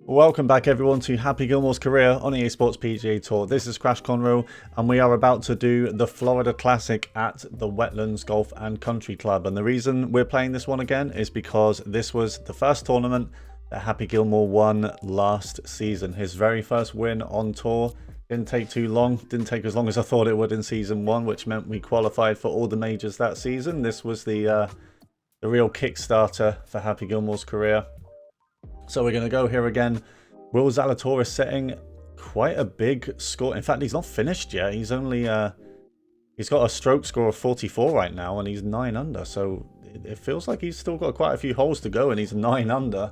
Welcome back everyone to Happy Gilmore's career on EA Sports PGA Tour. This is Crash Conroe and we are about to do the Florida Classic at the Wetlands Golf and Country Club. And the reason we're playing this one again is because this was the first tournament that Happy Gilmore won last season. His very first win on tour. Didn't take too long, didn't take as long as I thought it would in season one, which meant we qualified for all the majors that season. This was the real Kickstarter for Happy Gilmore's career. So we're going to go here again. Will Zalatoris setting quite a big score. In fact, he's not finished yet. He's only he's got a stroke score of 44 right now, and he's 9 under. So it feels like he's still got quite a few holes to go, and he's 9 under.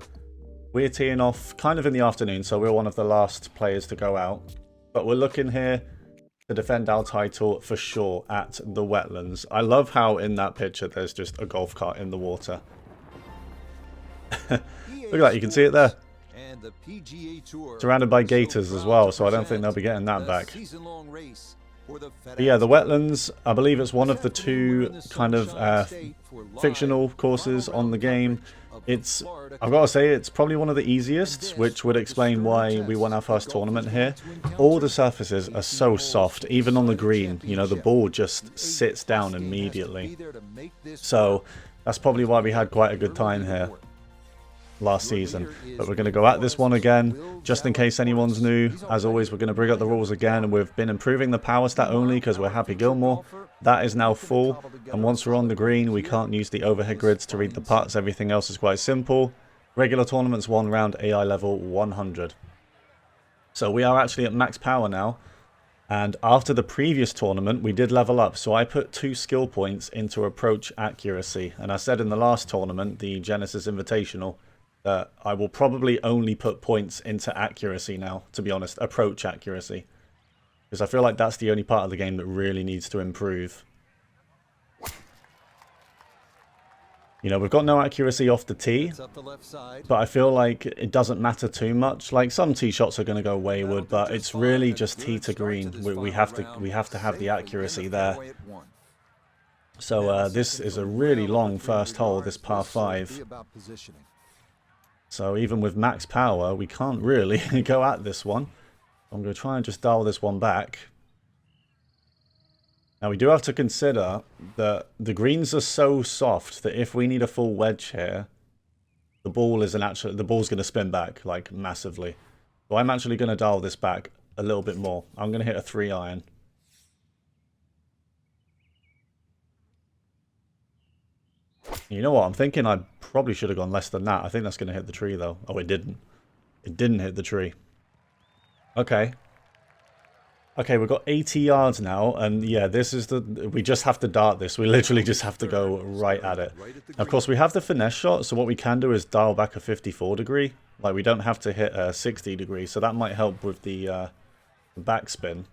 We're teeing off kind of in the afternoon, so we're one of the last players to go out. But we're looking here to defend our title for sure at the Wetlands. I love how in that picture there's just a golf cart in the water. Look at that, you can see it there. Surrounded by gators as well, so I don't think they'll be getting that back. But yeah, the Wetlands, I believe it's one of the two kind of fictional courses on the game. I've got to say, it's probably one of the easiest, which would explain why we won our first tournament here. All the surfaces are so soft, even on the green. You know, the ball just sits down immediately. So that's probably why we had quite a good time here last season. But we're going to go at this one again, just in case anyone's new. As always, we're going to bring up the rules again, and we've been improving the power stat only because we're Happy Gilmore. That is now full, and once we're on the green, we can't use the overhead grids to read the putts. Everything else is quite simple. Regular tournaments 1 round, AI level 100. So we are actually at max power now, and after the previous tournament we did level up, so I put 2 skill points into approach accuracy. And I said in the last tournament, the Genesis Invitational, that I will probably only put points into accuracy now, to be honest, approach accuracy. Because I feel like that's the only part of the game that really needs to improve. You know, we've got no accuracy off the tee, but I feel like it doesn't matter too much. Like, some tee shots are going to go wayward, but it's really just tee to green. We have to have the accuracy there. So this is a really long first hole, this par 5. So even with max power, we can't really go at this one. I'm going to try and just dial this one back. Now we do have to consider that the greens are so soft that if we need a full wedge here, the ball's going to spin back like massively. So I'm actually going to dial this back a little bit more. I'm going to hit a 3-iron. You know what? I'm thinking I probably should have gone less than that. I think that's going to hit the tree, though. Oh, it didn't. It didn't hit the tree. Okay. Okay, we've got 80 yards now, and yeah, this is we just have to dart this. We literally just have to go right at it. Of course, we have the finesse shot, so what we can do is dial back a 54 degree. Like, we don't have to hit a 60 degree, so that might help with the backspin.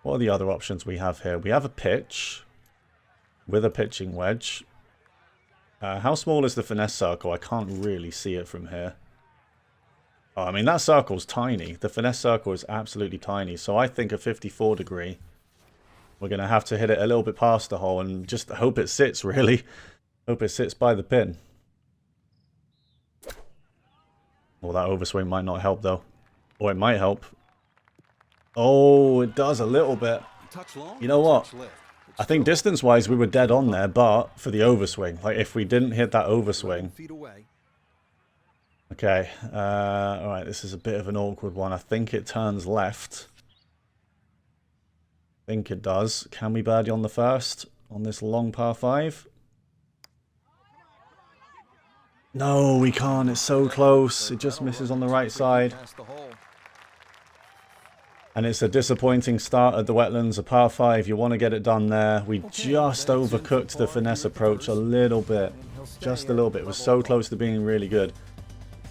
What are the other options we have here? We have a pitch with a pitching wedge. How small is the finesse circle? I can't really see it from here. Oh, I mean, that circle's tiny. The finesse circle is absolutely tiny. So I think a 54 degree, we're going to have to hit it a little bit past the hole and just hope it sits, really. Hope it sits by the pin. Well, that overswing might not help, though. Or it might help. Oh, it does a little bit. You know what? I think distance-wise we were dead on there, but for the overswing. Like, if we didn't hit that overswing... Okay, alright, this is a bit of an awkward one. I think it turns left. I think it does. Can we birdie on the first? On this long par 5? No, we can't. It's so close. It just misses on the right side. And it's a disappointing start at the Wetlands, a par 5. You want to get it done there. We just overcooked the finesse approach a little bit. Just a little bit. It was so close to being really good.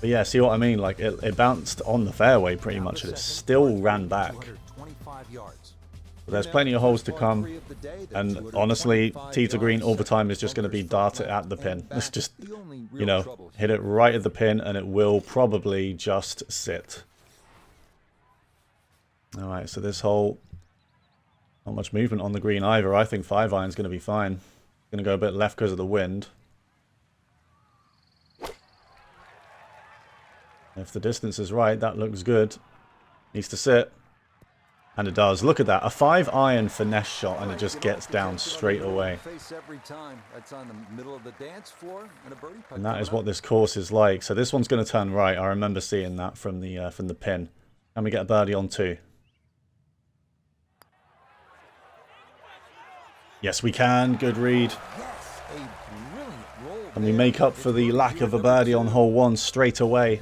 But yeah, see what I mean? Like, it bounced on the fairway pretty much, and it still ran back. But there's plenty of holes to come. And honestly, tee to green all the time is just going to be dart it at the pin. It's just, you know, hit it right at the pin, and it will probably just sit. Alright, so this hole, not much movement on the green either. I think 5-iron's going to be fine. Going to go a bit left because of the wind. If the distance is right, that looks good. Needs to sit. And it does. Look at that. A 5-iron finesse shot, and it just gets down straight away. And that is what this course is like. So this one's going to turn right. I remember seeing that from the pin. Can we get a birdie on 2? Yes, we can. Good read. And we make up for the lack of a birdie on hole 1 straight away.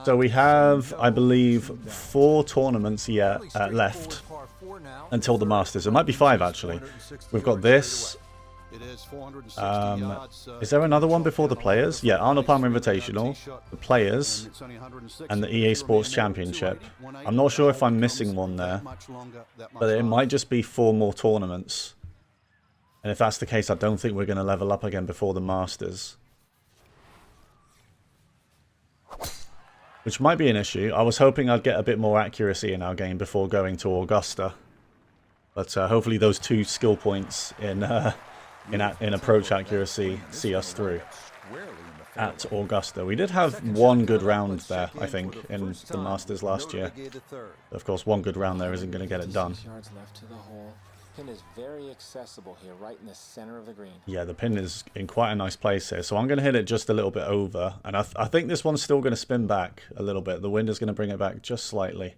So we have, I believe, 4 tournaments yet left until the Masters. It might be 5, actually. We've got this. Is there another one before the Players? Yeah, Arnold Palmer Invitational, the Players, and the EA Sports Championship. I'm not sure if I'm missing one there, but it might just be 4 more tournaments. And if that's the case, I don't think we're going to level up again before the Masters. Which might be an issue. I was hoping I'd get a bit more accuracy in our game before going to Augusta. But hopefully those 2 skill points in approach accuracy see us through at Augusta. We did have 1 good round there, I think, in the Masters last year. Of course, 1 good round there isn't going to get it done. Pin is very accessible here, right in the center of the green. Yeah, the pin is in quite a nice place here. So I'm going to hit it just a little bit over. And I think this one's still going to spin back a little bit. The wind is going to bring it back just slightly.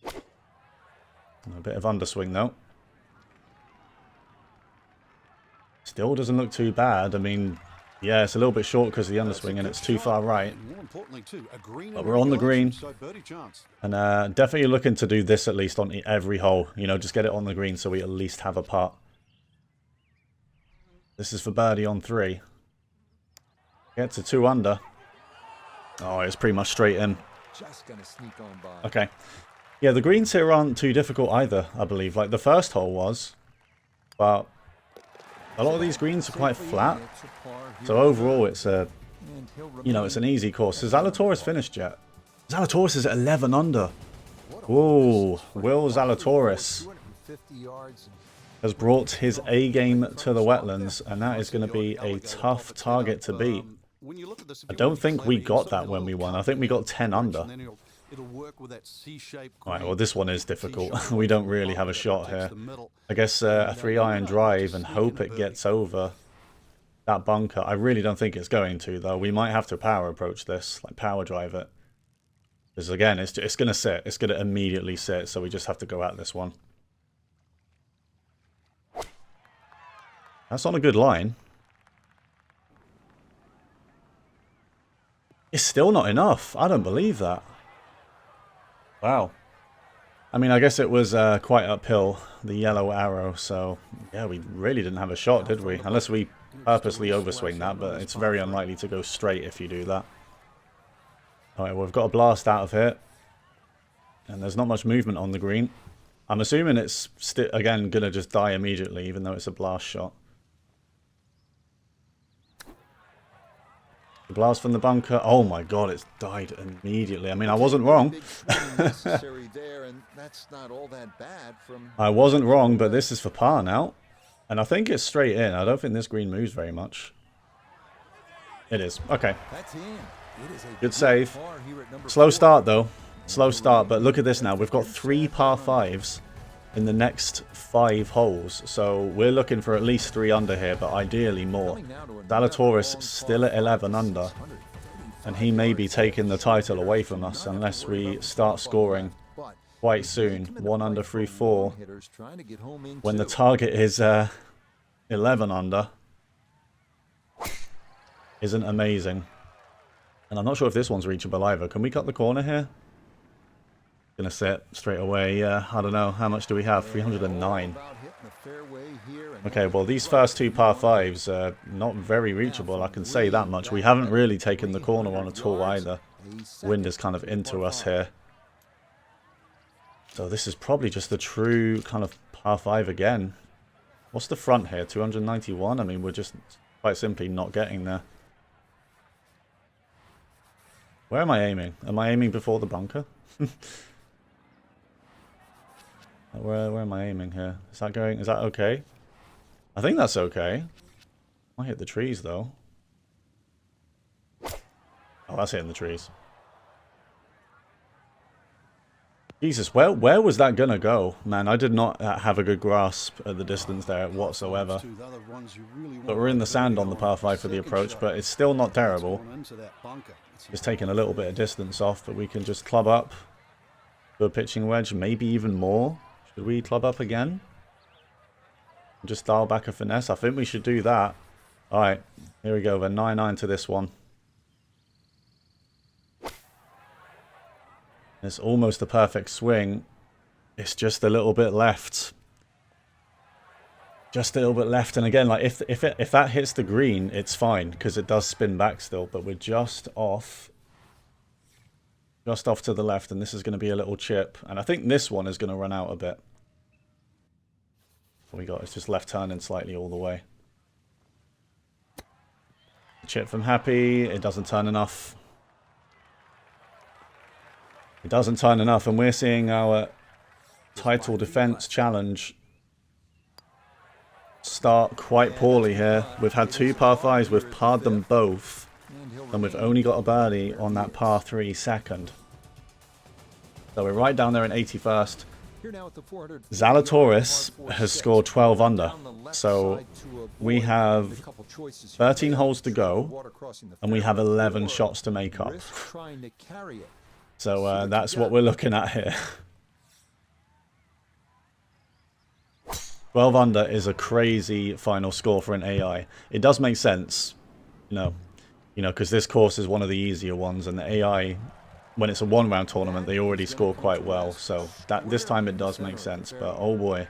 A bit of underswing, though. Still doesn't look too bad. I mean, yeah, it's a little bit short because of the underswing and it's too far right. But we're on the green. And definitely looking to do this at least on every hole. You know, just get it on the green so we at least have a putt. This is for birdie on 3. Get to 2 under. Oh, it's pretty much straight in. Okay. Yeah, the greens here aren't too difficult either, I believe. Like the first hole was. But a lot of these greens are quite flat. So overall, it's a, you know, it's an easy course. Has Zalatoris finished yet? Zalatoris is at 11 under. Whoa, Will Zalatoris has brought his A game to the Wetlands, and that is going to be a tough target to beat. I don't think we got that when we won. I think we got 10 under. Alright, well this one is difficult. We don't really have a shot here. I guess a 3-iron drive and hope it gets over that bunker. I really don't think it's going to, though. We might have to power approach this, like power drive it. Because again, it's going to sit. It's going to immediately sit, so we just have to go at this one. That's on a good line. It's still not enough. I don't believe that. Wow. I mean, I guess it was quite uphill, the yellow arrow, so yeah, we really didn't have a shot, did we? Unless we purposely overswing that, but it's very unlikely to go straight if you do that. Alright, well, we've got a blast out of here. And there's not much movement on the green. I'm assuming it's, again, going to just die immediately, even though it's a blast shot. The blast from the bunker. Oh my god, it's died immediately. I mean, I wasn't wrong. I wasn't wrong, but this is for par now. And I think it's straight in. I don't think this green moves very much. It is. Okay. Good save. Slow start, though. Slow start, but look at this now. We've got 3 par 5s in the next 5 holes. So we're looking for at least 3 under here, but ideally more. Zalatoris still at 11 under. And he may be taking the title away from us unless we start scoring quite soon. 1 under through 4. When the target is 11 under. Isn't amazing. And I'm not sure if this one's reachable either. Can we cut the corner here? Gonna sit straight away. Yeah, I don't know. How much do we have? 309. Okay, well, these first 2 par 5s are not very reachable. I can say that much. We haven't really taken the corner on at all either. Wind is kind of into us here. So this is probably just a true kind of par 5 again. What's the front here? 291? I mean, we're just quite simply not getting there. Where am I aiming? Am I aiming before the bunker? Where am I aiming here? Is that going? Is that okay? I think that's okay. I hit the trees though. Oh, that's hitting the trees. Jesus, where was that gonna go? Man, I did not have a good grasp at the distance there whatsoever. But we're in the sand on the par 5 for the approach, but it's still not terrible. Just taking a little bit of distance off, but we can just club up to a pitching wedge, maybe even more. Should we club up again? Just dial back a finesse? I think we should do that. Alright, here we go. We're 9-9 to this one. It's almost a perfect swing. It's just a little bit left. Just a little bit left. And again, like if that hits the green, it's fine because it does spin back still. But we're just off. Just off to the left. And this is going to be a little chip. And I think this one is going to run out a bit. What we got is just left turning slightly all the way. Chip from Happy. It doesn't turn enough. It doesn't turn enough, and we're seeing our title defense challenge start quite poorly here. We've had 2 par 5s, we've parred them both, and we've only got a birdie on that par 3 second. So we're right down there in 81st. Zalatoris has scored 12 under, so we have 13 holes to go, and we have 11 shots to make up. So that's what we're looking at here. 12 under is a crazy final score for an AI. It does make sense, you know, because this course is one of the easier ones, and the AI, when it's a one-round tournament, they already score quite well. So that this time it does make sense. But oh boy,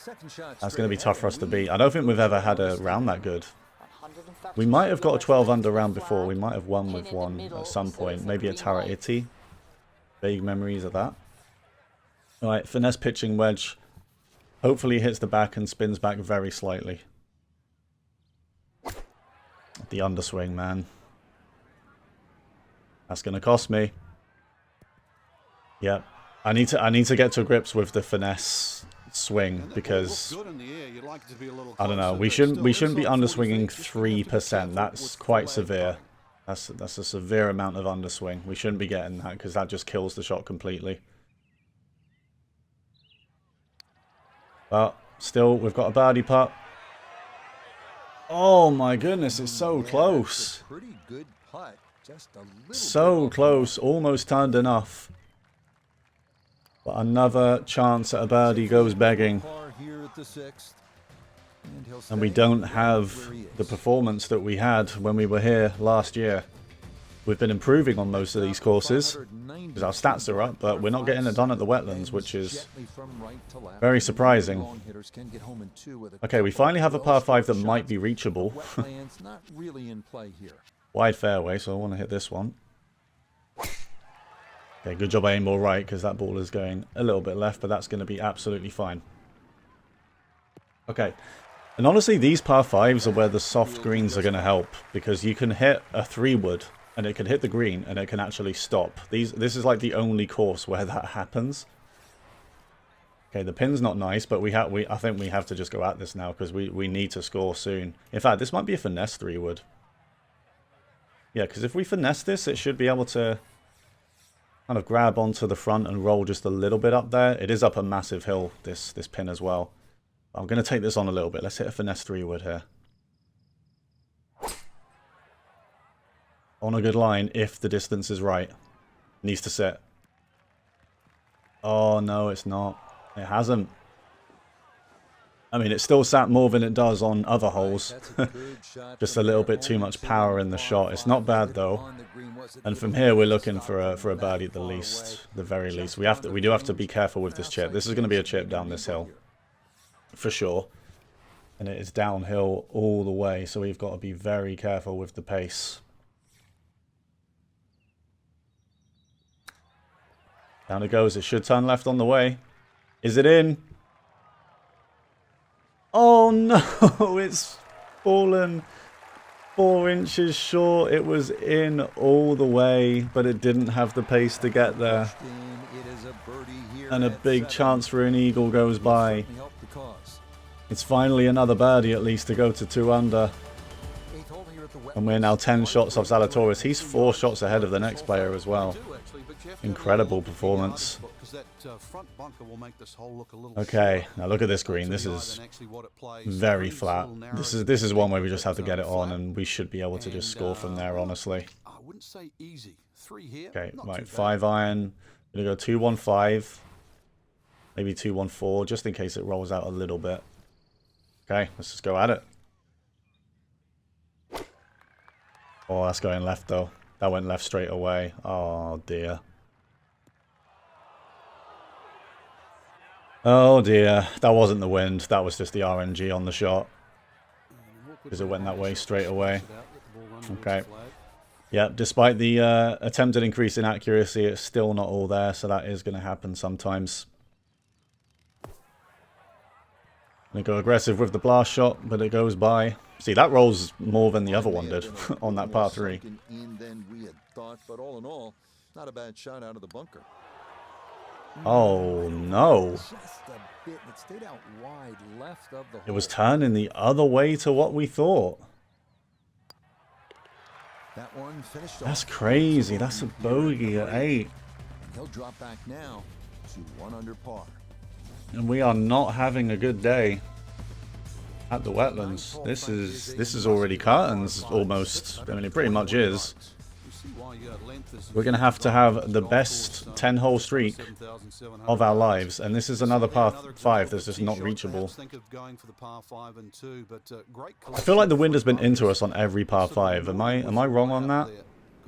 that's going to be tough for us to beat. I don't think we've ever had a round that good. We might have got a 12 under round before. We might have won with one at some point. Maybe at Tara Iti. Vague memories of that. Alright, finesse pitching wedge. Hopefully hits the back and spins back very slightly. The underswing, man. That's gonna cost me. Yep. I need to get to grips with the finesse swing because I don't know. We shouldn't be underswinging 3%. That's quite severe. That's a severe amount of underswing. We shouldn't be getting that because that just kills the shot completely. But still, we've got a birdie putt. Oh my goodness, it's so close. So close, almost turned enough. But another chance at a birdie goes begging. And we don't have the performance that we had when we were here last year. We've been improving on most of these courses because our stats are up, but we're not getting it done at the Wetlands, which is very surprising. Okay, we finally have a par 5 that might be reachable. Wide fairway, so I want to hit this one. Okay, good job I aimed all right because that ball is going a little bit left, but that's going to be absolutely fine. Okay. And honestly, these par 5s are where the soft greens are going to help, because you can hit a 3-wood and it can hit the green and it can actually stop. This is like the only course where that happens. Okay, the pin's not nice, but I think we have to just go at this now because we need to score soon. In fact, this might be a finesse 3-wood. Yeah, because if we finesse this, it should be able to kind of grab onto the front and roll just a little bit up there. It is up a massive hill, this pin as well. I'm going to take this on a little bit. Let's hit a finesse 3-wood here. On a good line, if the distance is right. Needs to sit. Oh, no, it's not. It hasn't. I mean, it still sat more than it does on other holes. Just a little bit too much power in the shot. It's not bad, though. And from here, we're looking for a birdie at the very least. We do have to be careful with this chip. This is going to be a chip down this hill. For sure. And it is downhill all the way, so we've got to be very careful with the pace. Down it goes. It should turn left on the way. Is it in? Oh no, it's fallen 4 inches short. It was in all the way, but it didn't have the pace to get there. And a big chance for an eagle goes by. It's finally another birdie at least to go to 2 under. And we're now 10 shots off Zalatoris. He's 4 shots ahead of the next player as well. Incredible performance. Okay, now look at this green. This is very flat. This is one where we just have to get it on, and we should be able to just score from there, honestly. Okay, right, 5 iron. Gonna go 2-1-5. Maybe 2-1-4, just in case it rolls out a little bit. Okay, let's just go at it. Oh, that's going left though. That went left straight away. Oh dear. Oh dear. That wasn't the wind. That was just the RNG on the shot. Because it went that way straight away. Okay. Yeah, despite the attempted increase in accuracy, it's still not all there. So that is going to happen sometimes. Going to go aggressive with the blast shot, but it goes by. See, that rolls more than the other one did on that par 3. Oh, no. It was turning the other way to what we thought. That's crazy. That's a bogey at 8. He'll drop back now to 1 under par. And we are not having a good day at the Wetlands. This is already curtains almost. I mean, it pretty much is. We're going to have the best 10-hole streak of our lives, and this is another par 5 that's just not reachable. I feel like the wind has been into us on every par 5. Am I wrong on that?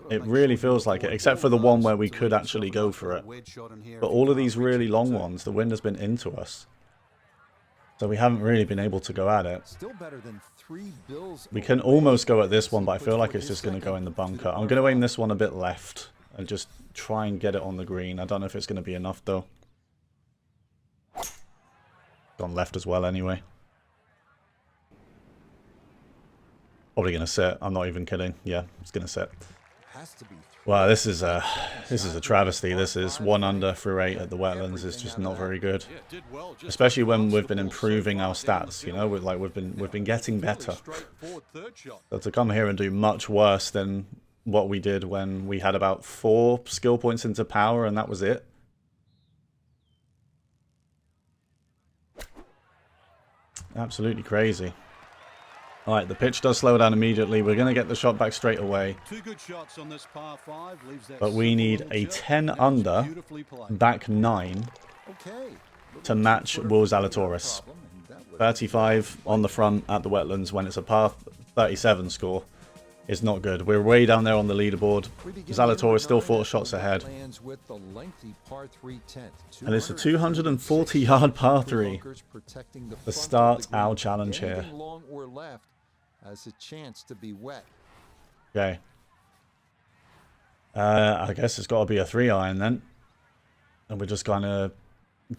It really feels like it, except for the one where we could actually go for it. But all of these really long ones, the wind has been into us. So we haven't really been able to go at it. We can almost go at this one, but I feel like it's just going to go in the bunker. I'm going to aim this one a bit left and just try and get it on the green. I don't know if it's going to be enough, though. Gone left as well, anyway. Probably going to sit. I'm not even kidding. Yeah, it's going to sit. Wow, this is a travesty. This is 1 under through 8 at the Wetlands is just not very good, especially when we've been improving our stats. You know, we've been getting better. So to come here and do much worse than what we did when we had about 4 skill points into power and that was it. Absolutely crazy. Alright, the pitch does slow down immediately. We're going to get the shot back straight away. But we need a 10 under, back 9 to match Will Zalatoris. 35 on the front at the Wetlands when it's a par 37 score is not good. We're way down there on the leaderboard. Zalatoris still 4 shots ahead. And it's a 240-yard par 3 to start our challenge here. Has a chance to be wet. Okay. I guess it's got to be a 3 iron then. And we're just going to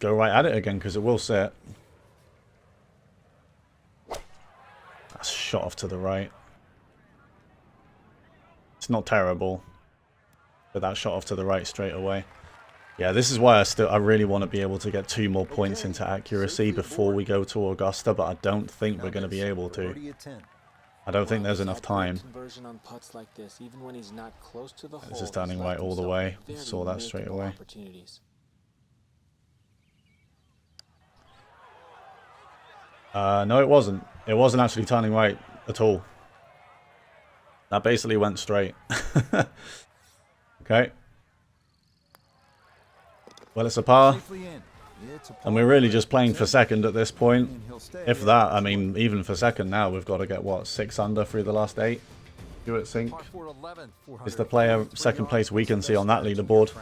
go right at it again because it will sit. That's shot off to the right. It's not terrible. But that shot off to the right straight away. Yeah, this is why I really want to be able to get 2 more points into accuracy before we go to Augusta, but I don't think we're going to be able to. I don't think there's enough time. This is turning right all the way. Saw that straight away. No, it wasn't. It wasn't actually turning right at all. That basically went straight. Okay. Well, it's a par. And we're really just playing for second at this point. If that, I mean, even for second now, we've got to get, what, 6 under through the last 8? Do it sync. Is the player second place we can see on that leaderboard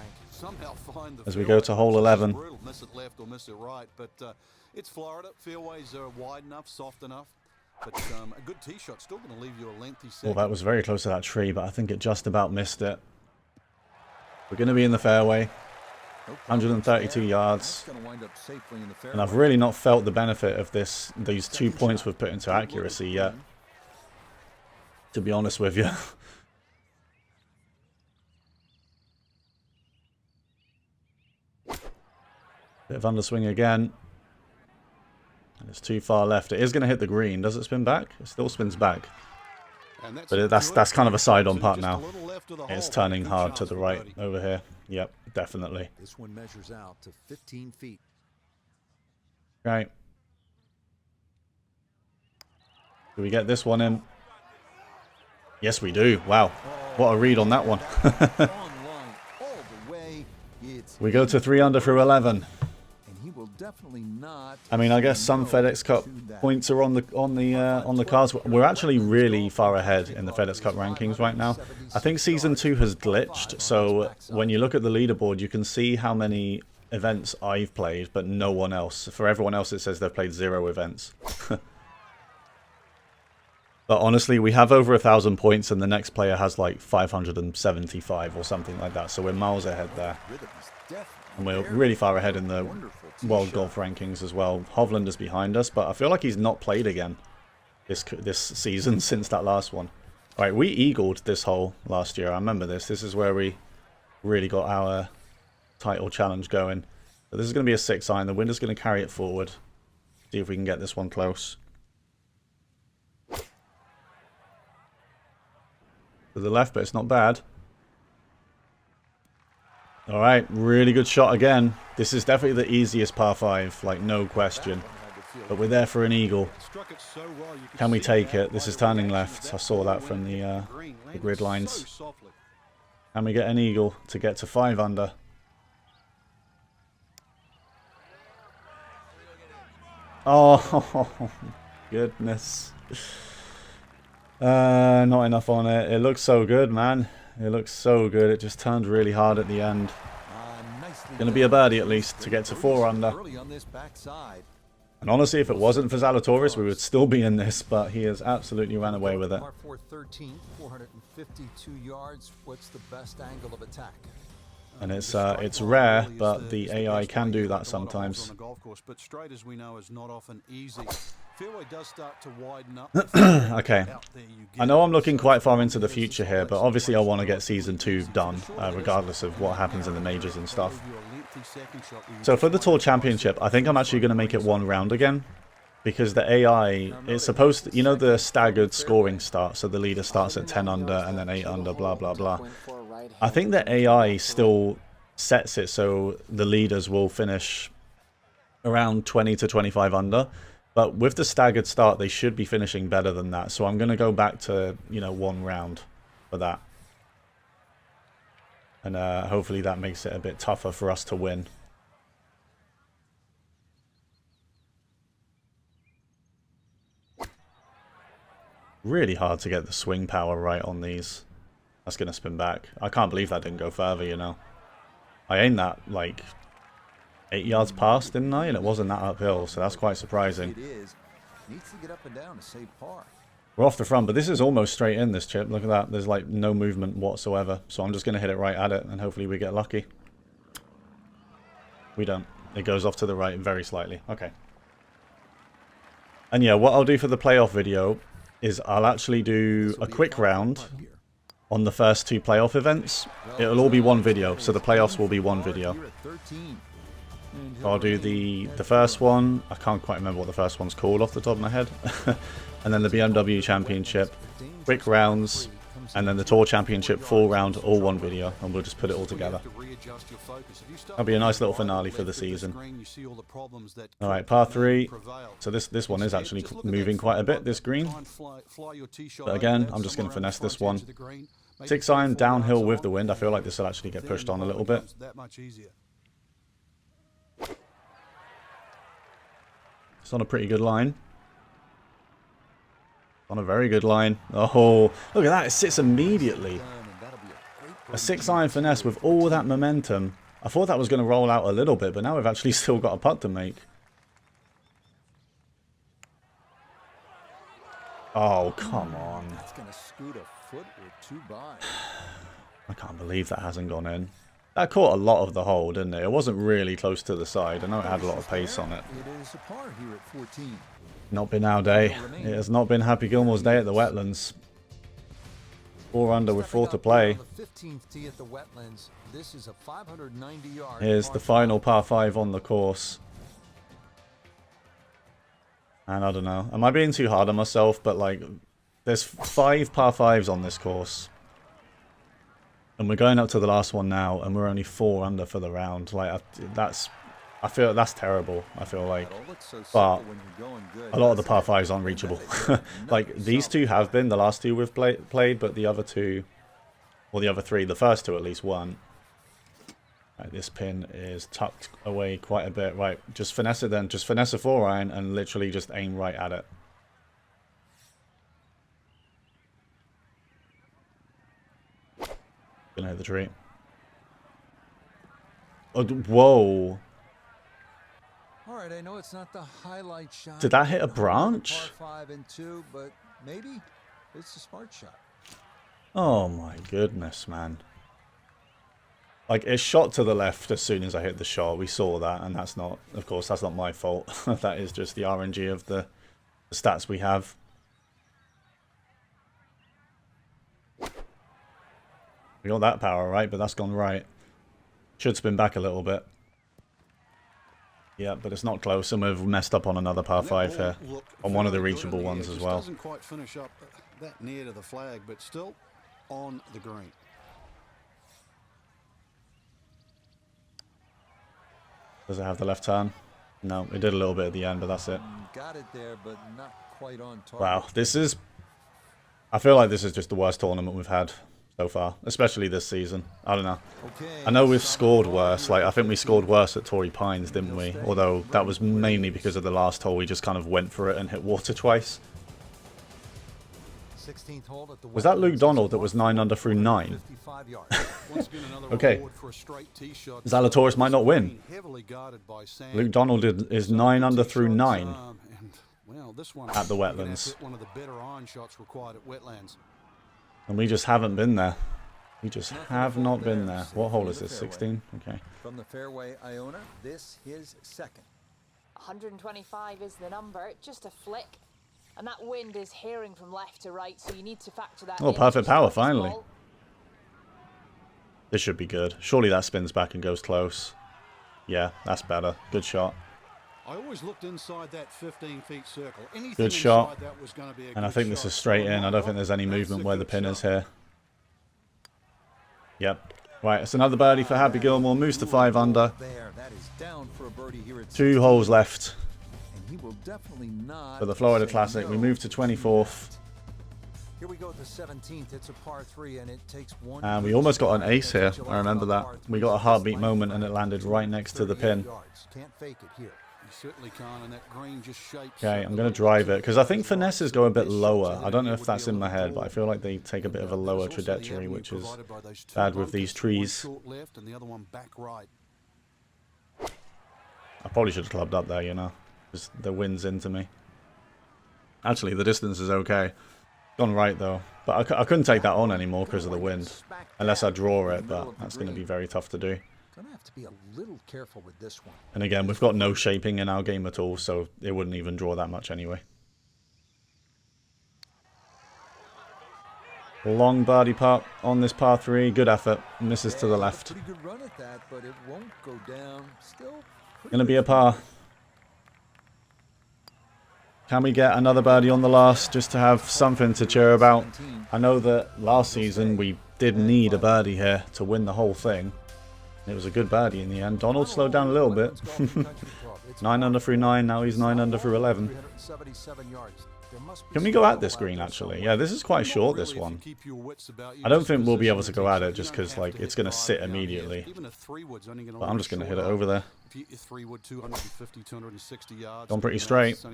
as we go to hole 11. It's Florida. Fairways are wide enough, soft enough. But a good tee shot still going to leave you a lengthy second. Well, that was very close to that tree, but I think it just about missed it. We're going to be in the fairway. 132 yards. And I've really not felt the benefit of these 2 points we've put into accuracy yet. To be honest with you. Bit of underswing again. And it's too far left. It is going to hit the green. Does it spin back? It still spins back. And But that's kind of a side on putt just a now. little left of the It's hole. turning Good hard to chance the for right birdie. over here. Yep, definitely. This one measures out to 15 feet. Right. Do we get this one in? Yes, we do. Wow. What a read on that one. On line all the way. It's We go to 3 under through 11. and he will definitely not. I mean, I guess say some no FedEx Cup to that. points are on the cards. We're actually really far ahead in the FedEx Cup rankings right now. I think Season 2 has glitched, so when you look at the leaderboard, you can see how many events I've played, but no one else. For everyone else, it says they've played 0 events. But honestly, we have over 1,000 points, and the next player has like 575 or something like that, so we're miles ahead there. And we're really far ahead in the World Golf rankings as well. Hovland is behind us, but I feel like he's not played again this season since that last one. Alright, we eagled this hole last year. I remember this. This is where we really got our title challenge going. So this is going to be a 6-iron. The wind is going to carry it forward. See if we can get this one close. To the left, but it's not bad. Alright, really good shot again. This is definitely the easiest par 5, like no question. But we're there for an eagle. Can we take it? This is turning left. I saw that from the grid lines. Can we get an eagle to get to 5 under? Oh, goodness. Not enough on it. It looks so good, man. It looks so good. It just turned really hard at the end. Gonna be a birdie at least to get to 4 under. And honestly, if it wasn't for Zalatoris, we would still be in this, but he has absolutely ran away with it. Par 4 13, 452 yards. What's the best angle of attack? And it's rare, but the AI can do that sometimes. But straight, as we know, is not often easy. Fairway does start to widen up. Okay, I know I'm looking quite far into the future here, but obviously I want to get Season 2 done, regardless of what happens in the majors and stuff. So for the Tour Championship, I think I'm actually going to make it 1 round again. Because the AI, it's supposed to, you know, the staggered scoring start, so the leader starts at 10 under and then 8 under, blah, blah, blah. I think the AI still sets it so the leaders will finish around 20 to 25 under. But with the staggered start, they should be finishing better than that. So I'm going to go back to, you know, 1 round for that. And hopefully that makes it a bit tougher for us to win. Really hard to get the swing power right on these. That's going to spin back. I can't believe that didn't go further, you know. I aimed that, like, 8 yards past, didn't I? And it wasn't that uphill, so that's quite surprising. Needs to get up and down to save par. We're off the front, but this is almost straight in, this chip. Look at that. There's, like, no movement whatsoever. So I'm just going to hit it right at it, and hopefully we get lucky. We don't. It goes off to the right very slightly. Okay. And yeah, what I'll do for the playoff video is I'll actually do a quick round on the first 2 playoff events. It'll all be 1 video, so the playoffs will be 1 video. I'll do the first one. I can't quite remember what the first one's called off the top of my head. And then the BMW Championship, quick rounds, and then the Tour Championship full round, all 1 video, and we'll just put it all together. That'll be a nice little finale for the season. Alright, par 3. So this one is actually moving quite a bit, this green. But again, I'm just going to finesse this one. 6-iron downhill with the wind. I feel like this will actually get pushed on a little bit. It's on a pretty good line. On a very good line. Oh, look at that. It sits immediately. A 6-iron finesse with all that momentum. I thought that was going to roll out a little bit, but now we've actually still got a putt to make. Oh, come on. That's going to scoot a foot or 2 by. I can't believe that hasn't gone in. That caught a lot of the hole, didn't it? It wasn't really close to the side. I know it had a lot of pace on it. It is a par here at 14. Not been our day. It has not been Happy Gilmore's day at the Wetlands. 4 under with 4 to play. Here's the final par 5 on the course. And I don't know. Am I being too hard on myself? But like, there's 5 par 5s on this course. And we're going up to the last one now, and we're only 4 under for the round. Like, I feel that's terrible, I feel like. But a lot of the par 5s aren't reachable. Like, these 2 have been, the last 2 we've played, but the other 2, or the other 3, the first 2 at least, weren't. Right, this pin is tucked away quite a bit. Right, just finesse it then. Just finesse a 4-iron and literally just aim right at it. Gonna hit the tree. Oh, whoa. All right, I know it's not the highlight shot. Did that hit a branch? Par 5 and 2, but maybe it's a smart shot. Oh my goodness, man. Like, it shot to the left as soon as I hit the shot. We saw that, and that's not, of course, that's not my fault. That is just the RNG of the stats we have. We got that power right, but that's gone right. Should spin back a little bit. Yeah, but it's not close, and we've messed up on another par 5 here. On one of the reachable ones as well. Doesn't quite finish up that near to the flag, but still on the green. Does it have the left turn? No, it did a little bit at the end, but that's it. Got it there, but not quite on target. Wow, this is... I feel like this is just the worst tournament we've had so far, especially this season. I don't know. I know we've scored worse. Like, I think we scored worse at Torrey Pines, didn't we? Although that was mainly because of the last hole. We just kind of went for it and hit water twice. Was that Luke Donald that was 9 under through 9? Okay. Zalatoris might not win. Luke Donald is 9 under through 9 at the Wetlands. And we just haven't been there. We just have not been there. What hole is this? 16? Okay. From the fairway, Iona, this is second. 125 is the number, just a flick. And that wind is hearing from left to right, so you need to factor that in. Oh, perfect power, finally. This should be good. Surely that spins back and goes close. Yeah, that's better. Good shot. I always looked inside that 15 feet circle. Good shot. And I think this is straight in. I don't think there's any movement where the pin is here. Yep. Right, it's another birdie for Happy Gilmore. Moves to 5 under. 2 holes left for the Florida Classic. We move to 24th. Here we go at the 17th. It's a par 3 and it takes 1. And we almost got an ace here. I remember that. We got a heartbeat moment and it landed right next to the pin. Can't fake it here. Certainly can't, and that green just shapes. Okay, I'm going to drive it because I think finesses go a bit lower. I don't know if that's in my head, but I feel like they take a bit of a lower trajectory, which is bad with these trees. I probably should have clubbed up there, you know, because the wind's into me. Actually, the distance is okay. Gone right, though. But I couldn't take that on anymore because of the wind. Unless I draw it, but that's going to be very tough to do. Gonna have to be a little careful with this one. And again, we've got no shaping in our game at all, so it wouldn't even draw that much anyway. Long birdie putt on this par 3. Good effort. Misses to the left. Pretty good run at that, but it won't go down. Still gonna be a par. Can we get another birdie on the last just to have something to cheer about? I know that last season we did need a birdie here to win the whole thing. It was a good birdie in the end. Donald slowed down a little bit. 9 under through 9. Now he's 9 under through 11. Can we go at this green, actually? Yeah, this is quite short, this one. I don't think we'll be able to go at it just because, like, it's going to sit immediately. But I'm just going to hit it over there. Gone pretty straight.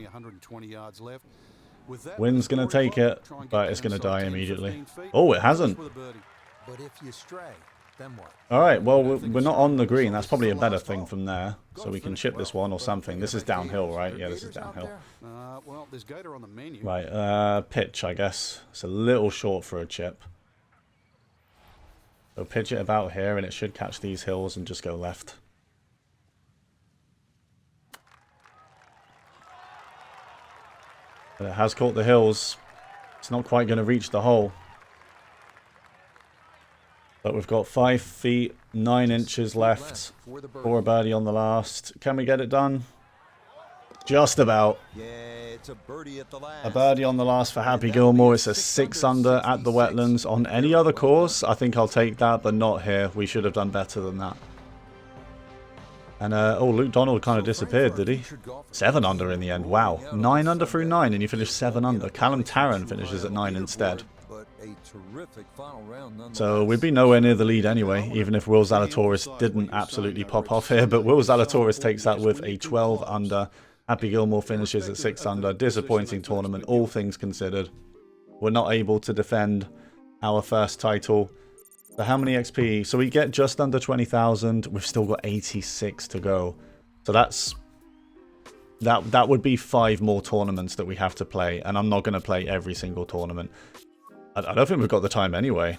Wind's going to take it, but it's going to die immediately. Oh, it hasn't. But if you stray, then what? Alright, well, we're not on the green. That's probably a better thing from there. So we can chip this one or something. This is downhill, right? Yeah, this is downhill. Right, pitch, I guess. It's a little short for a chip. So pitch it about here, and it should catch these hills and just go left. But it has caught the hills. It's not quite going to reach the hole. But we've got 5 feet, 9 inches left for a birdie on the last. Can we get it done? Just about. Yeah, it's a birdie at the last. A birdie on the last for Happy Gilmore. It's a 6 under at the Wetlands. On any other course, I think I'll take that, but not here. We should have done better than that. And, oh, Luke Donald kind of disappeared, did he? 7 under in the end. Wow. 9 under through 9, and you finish 7 under. Callum Tarrant finishes at 9 instead. So we'd be nowhere near the lead anyway, even if Will Zalatoris didn't absolutely pop off here. But Will Zalatoris takes that with a 12 under. Happy Gilmore finishes at 6 under. Disappointing tournament, all things considered. We're not able to defend our first title. So how many XP? So we get just under 20,000. We've still got 86 to go. So that would be 5 more tournaments that we have to play. And I'm not going to play every single tournament. I don't think we've got the time anyway.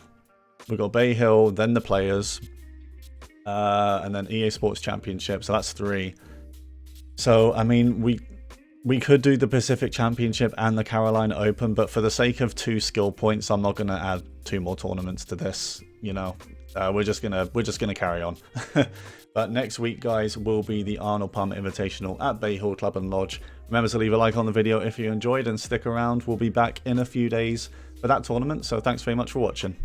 We've got Bay Hill, then the Players, and then EA Sports Championship. So that's 3. So, I mean, we could do the Pacific Championship and the Carolina Open, but for the sake of 2 skill points, I'm not going to add 2 more tournaments to this. You know, we're just gonna carry on. But next week, guys, will be the Arnold Palmer Invitational at Bay Hill Club and Lodge. Remember to leave a like on the video if you enjoyed, and stick around. We'll be back in a few days for that tournament. So thanks very much for watching.